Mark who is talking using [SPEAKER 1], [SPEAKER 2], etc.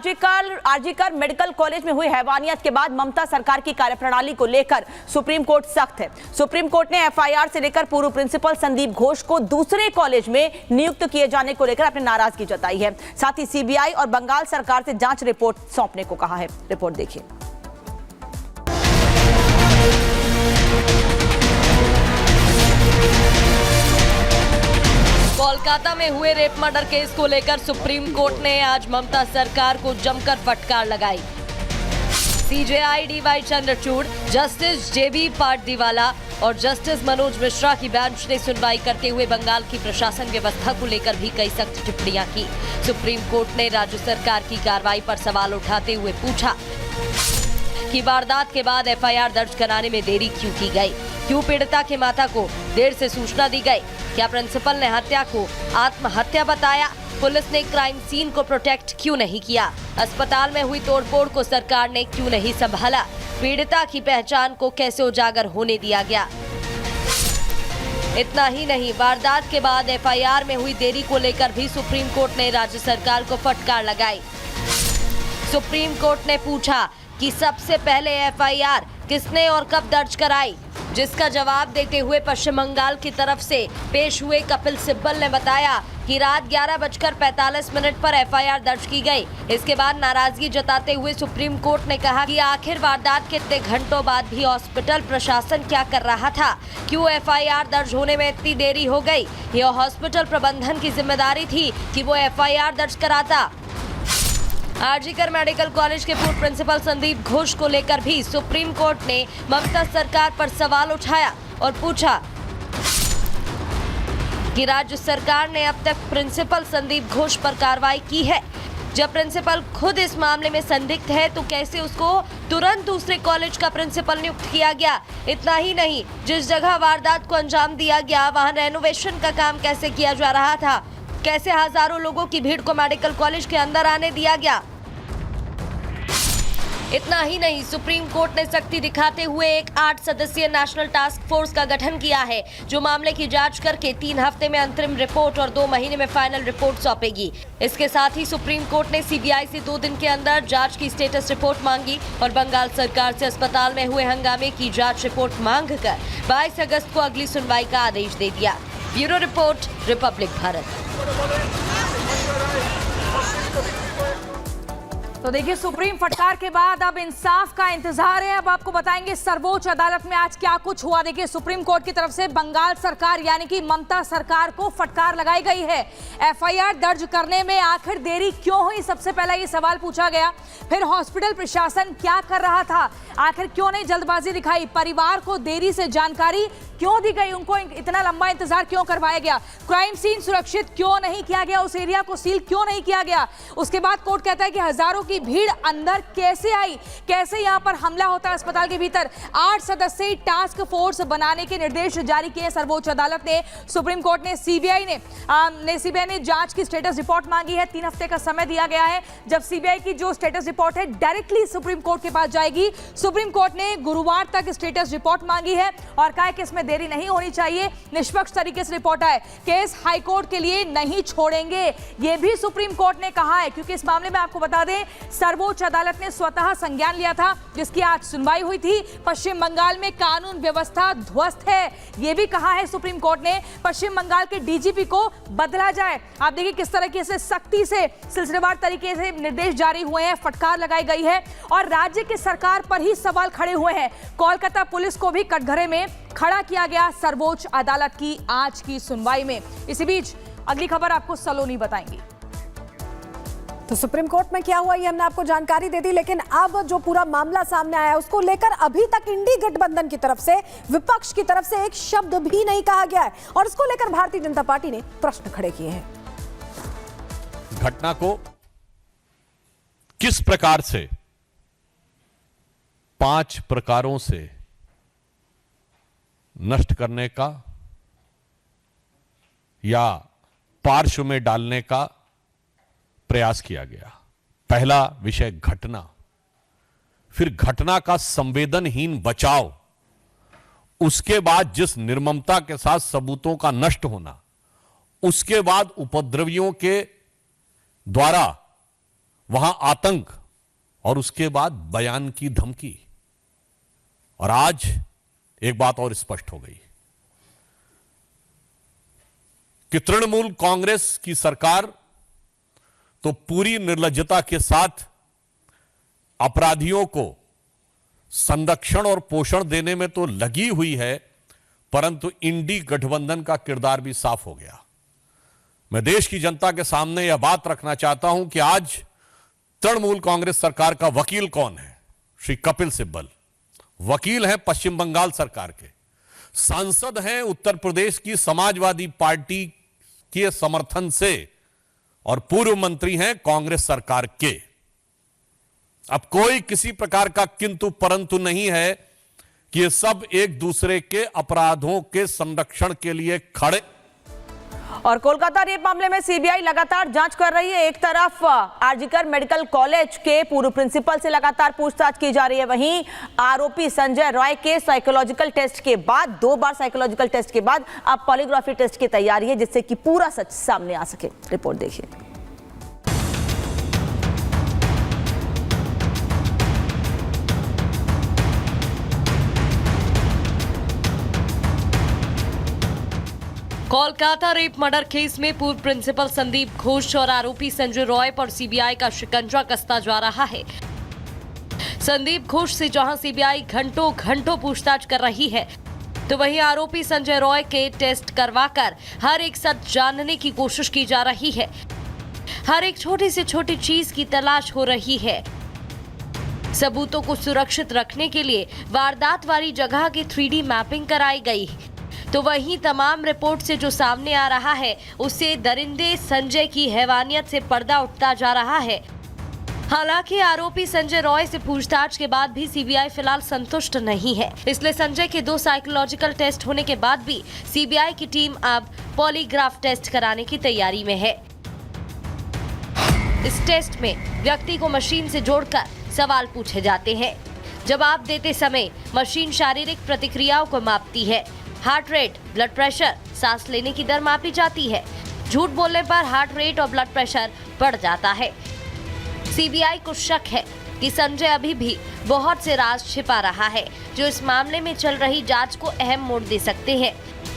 [SPEAKER 1] RG Kar medical college में हुई हैवानियत के बाद ममता सरकार की कार्यप्रणाली को लेकर सुप्रीम कोर्ट सख्त है। सुप्रीम कोर्ट ने एफआईआर से लेकर पूर्व प्रिंसिपल संदीप घोष को दूसरे कॉलेज में नियुक्त किए जाने को लेकर अपनी नाराजगी जताई है। साथ ही सीबीआई और बंगाल सरकार से जांच रिपोर्ट सौंपने को कहा है। रिपोर्ट देखिए।
[SPEAKER 2] कोलकाता में हुए रेप मर्डर केस को लेकर सुप्रीम कोर्ट ने आज ममता सरकार को जमकर फटकार लगाई। सीजेआई डीवाई चंद्रचूड़, जस्टिस जेबी पाटदीवाला और जस्टिस मनोज मिश्रा की बेंच ने सुनवाई करते हुए बंगाल की प्रशासन व्यवस्था को लेकर भी कई सख्त टिप्पणियां की। सुप्रीम कोर्ट ने राज्य सरकार की कार्रवाई पर सवाल उठाते हुए पूछा कि वारदात के बाद एफआईआर दर्ज कराने में देरी क्यों की गई? क्यों पीड़िता के माता को देर से सूचना दी गई? क्या प्रिंसिपल ने हत्या को आत्महत्या बताया? पुलिस ने क्राइम सीन को प्रोटेक्ट क्यों नहीं किया? अस्पताल में हुई तोड़फोड़ को सरकार ने क्यों नहीं संभाला? पीड़िता की पहचान को कैसे उजागर होने दिया गया? इतना ही नहीं, वारदात के बाद एफआईआर में हुई देरी को लेकर भी सुप्रीम कोर्ट ने राज्य सरकार को फटकार लगाई। सुप्रीम कोर्ट ने पूछा कि सबसे पहले एफआईआर किसने और कब दर्ज कराई, जिसका जवाब देते हुए पश्चिम बंगाल की तरफ से पेश हुए कपिल सिब्बल ने बताया कि रात 11:45 पर एफआईआर दर्ज की गई। इसके बाद नाराजगी जताते हुए सुप्रीम कोर्ट ने कहा कि आखिर वारदात के इतने घंटों बाद भी हॉस्पिटल प्रशासन क्या कर रहा था? क्यों एफआईआर दर्ज होने में इतनी देरी हो गई? यह हॉस्पिटल प्रबंधन की जिम्मेदारी थी कि वो एफआईआर दर्ज कराता। आरजीकर मेडिकल कॉलेज के पूर्व प्रिंसिपल संदीप घोष को लेकर भी सुप्रीम कोर्ट ने ममता सरकार पर सवाल उठाया और पूछा कि राज्य सरकार ने अब तक प्रिंसिपल संदीप घोष पर कार्रवाई की है। जब प्रिंसिपल खुद इस मामले में संदिग्ध है तो कैसे उसको तुरंत दूसरे कॉलेज का प्रिंसिपल नियुक्त किया गया? इतना ही नहीं, जिस जगह वारदात को अंजाम दिया गया वहां रेनोवेशन का काम कैसे किया जा रहा था? कैसे हजारों लोगों की भीड़ को मेडिकल कॉलेज के अंदर आने दिया गया? इतना ही नहीं, सुप्रीम कोर्ट ने सख्ती दिखाते हुए एक 8 सदस्यीय नेशनल टास्क फोर्स का गठन किया है, जो मामले की जांच करके 3 हफ्ते में अंतरिम रिपोर्ट और 2 महीने में फाइनल रिपोर्ट सौंपेगी। इसके साथ ही सुप्रीम कोर्ट ने सीबीआई से 2 दिन के अंदर जांच की स्टेटस रिपोर्ट मांगी और बंगाल सरकार से अस्पताल में हुए हंगामे की जांच रिपोर्ट मांगकर 22 अगस्त को अगली सुनवाई का आदेश दे दिया। Bureau report, Republic Bharat.
[SPEAKER 3] तो देखिए, सुप्रीम फटकार के बाद अब इंसाफ का इंतजार है। अब आपको बताएंगे सर्वोच्च अदालत में आज क्या कुछ हुआ। देखिए, सुप्रीम कोर्ट की तरफ से बंगाल सरकार यानी कि ममता सरकार को फटकार लगाई गई है। एफआईआर दर्ज करने में आखिर देरी क्यों हुई, सबसे पहला ये सवाल पूछा गया। फिर हॉस्पिटल प्रशासन क्या कर रहा था, आखिर क्यों नहीं जल्दबाजी दिखाई? परिवार को देरी से जानकारी क्यों दी गई, उनको इतना लंबा इंतजार क्यों करवाया गया? क्राइम सीन सुरक्षित क्यों नहीं किया गया, उस एरिया को सील क्यों नहीं किया गया? उसके बाद कोर्ट कहता है कि हजारों की भीड़ अंदर कैसे आई, कैसे यहां पर हमला होता है अस्पताल के भीतर। 8 सदस्यीय टास्क फोर्स बनाने के निर्देश जारी किए सर्वोच्च अदालत ने। सुप्रीम कोर्ट ने सीबीआई ने जांच की स्टेटस रिपोर्ट मांगी है। 3 हफ्ते का समय दिया गया है। जब सीबीआई की जो स्टेटस रिपोर्ट है डायरेक्टली सुप्रीम कोर्ट के पास जाएगी। सुप्रीम कोर्ट ने गुरुवार तक स्टेटस रिपोर्ट मांगी है और कहा कि इसमें देरी नहीं होनी चाहिए, निष्पक्ष तरीके से रिपोर्ट आए। केस हाईकोर्ट के लिए नहीं छोड़ेंगे, यह भी सुप्रीम कोर्ट ने कहा है, क्योंकि इस मामले में आपको बता दें सर्वोच्च अदालत ने स्वतः संज्ञान लिया था, जिसकी आज सुनवाई हुई थी। पश्चिम बंगाल में कानून व्यवस्था ध्वस्त है, यह भी कहा है सुप्रीम कोर्ट ने। पश्चिम बंगाल के डीजीपी को बदला जाए। आप देखिए किस तरीके से सख्ती से सिलसिलेवार तरीके से निर्देश जारी हुए हैं, फटकार लगाई गई है और राज्य की सरकार पर ही सवाल खड़े हुए हैं। कोलकाता पुलिस को भी कटघरे में खड़ा किया गया सर्वोच्च अदालत की आज की सुनवाई में। इसी बीच अगली खबर आपको सलोनी बताएंगी।
[SPEAKER 4] तो सुप्रीम कोर्ट में क्या हुआ ये हमने आपको जानकारी दे दी, लेकिन अब जो पूरा मामला सामने आया उसको लेकर अभी तक इंडी गठबंधन की तरफ से, विपक्ष की तरफ से एक शब्द भी नहीं कहा गया है और इसको लेकर भारतीय जनता पार्टी ने प्रश्न खड़े किए हैं।
[SPEAKER 5] घटना को किस प्रकार से 5 प्रकारों से नष्ट करने का या पार्श्व में डालने का प्रयास किया गया। पहला विषय घटना, फिर घटना का संवेदनहीन बचाव, उसके बाद जिस निर्ममता के साथ सबूतों का नष्ट होना, उसके बाद उपद्रवियों के द्वारा वहां आतंक और उसके बाद बयान की धमकी। और आज एक बात और स्पष्ट हो गई कि तृणमूल कांग्रेस की सरकार तो पूरी निर्लज्जता के साथ अपराधियों को संरक्षण और पोषण देने में तो लगी हुई है, परंतु इंडी गठबंधन का किरदार भी साफ हो गया। मैं देश की जनता के सामने यह बात रखना चाहता हूं कि आज तृणमूल कांग्रेस सरकार का वकील कौन है? श्री कपिल सिब्बल वकील हैं पश्चिम बंगाल सरकार के, सांसद हैं उत्तर प्रदेश की समाजवादी पार्टी के समर्थन से, और पूर्व मंत्री हैं कांग्रेस सरकार के। अब कोई किसी प्रकार का किंतु परंतु नहीं है कि ये सब एक दूसरे के अपराधों के संरक्षण के लिए खड़े।
[SPEAKER 1] और कोलकाता रेप मामले में सीबीआई लगातार जांच कर रही है। एक तरफ आरजीकर मेडिकल कॉलेज के पूर्व प्रिंसिपल से लगातार पूछताछ की जा रही है, वहीं आरोपी संजय रॉय के साइकोलॉजिकल टेस्ट के बाद, 2 बार साइकोलॉजिकल टेस्ट के बाद अब पॉलीग्राफी टेस्ट की तैयारी है, जिससे कि पूरा सच सामने आ सके। रिपोर्ट देखिए।
[SPEAKER 2] कोलकाता रेप मर्डर केस में पूर्व प्रिंसिपल संदीप घोष और आरोपी संजय रॉय पर सीबीआई का शिकंजा कसता जा रहा है। संदीप घोष से जहां सीबीआई घंटों पूछताछ कर रही है, तो वहीं आरोपी संजय रॉय के टेस्ट करवाकर हर एक सच जानने की कोशिश की जा रही है। हर एक छोटी से छोटी चीज की तलाश हो रही है। सबूतों को सुरक्षित रखने के लिए वारदात वाली जगह की 3D मैपिंग कराई गई। तो वहीं तमाम रिपोर्ट से जो सामने आ रहा है, उससे दरिंदे संजय की हैवानियत से पर्दा उठता जा रहा है। हालांकि आरोपी संजय रॉय से पूछताछ के बाद भी सीबीआई फिलहाल संतुष्ट नहीं है, इसलिए संजय के 2 साइकोलॉजिकल टेस्ट होने के बाद भी सीबीआई की टीम अब पॉलीग्राफ टेस्ट कराने की तैयारी में है। इस टेस्ट में व्यक्ति को मशीन से जोड़कर सवाल पूछे जाते हैं। जवाब देते समय मशीन शारीरिक प्रतिक्रियाओं को मापती है। हार्ट रेट, ब्लड प्रेशर, सांस लेने की दर मापी जाती है। झूठ बोलने पर हार्ट रेट और ब्लड प्रेशर बढ़ जाता है। सीबीआई को शक है कि संजय अभी भी बहुत से राज छिपा रहा है, जो इस मामले में चल रही जांच को अहम मोड़ दे सकते हैं।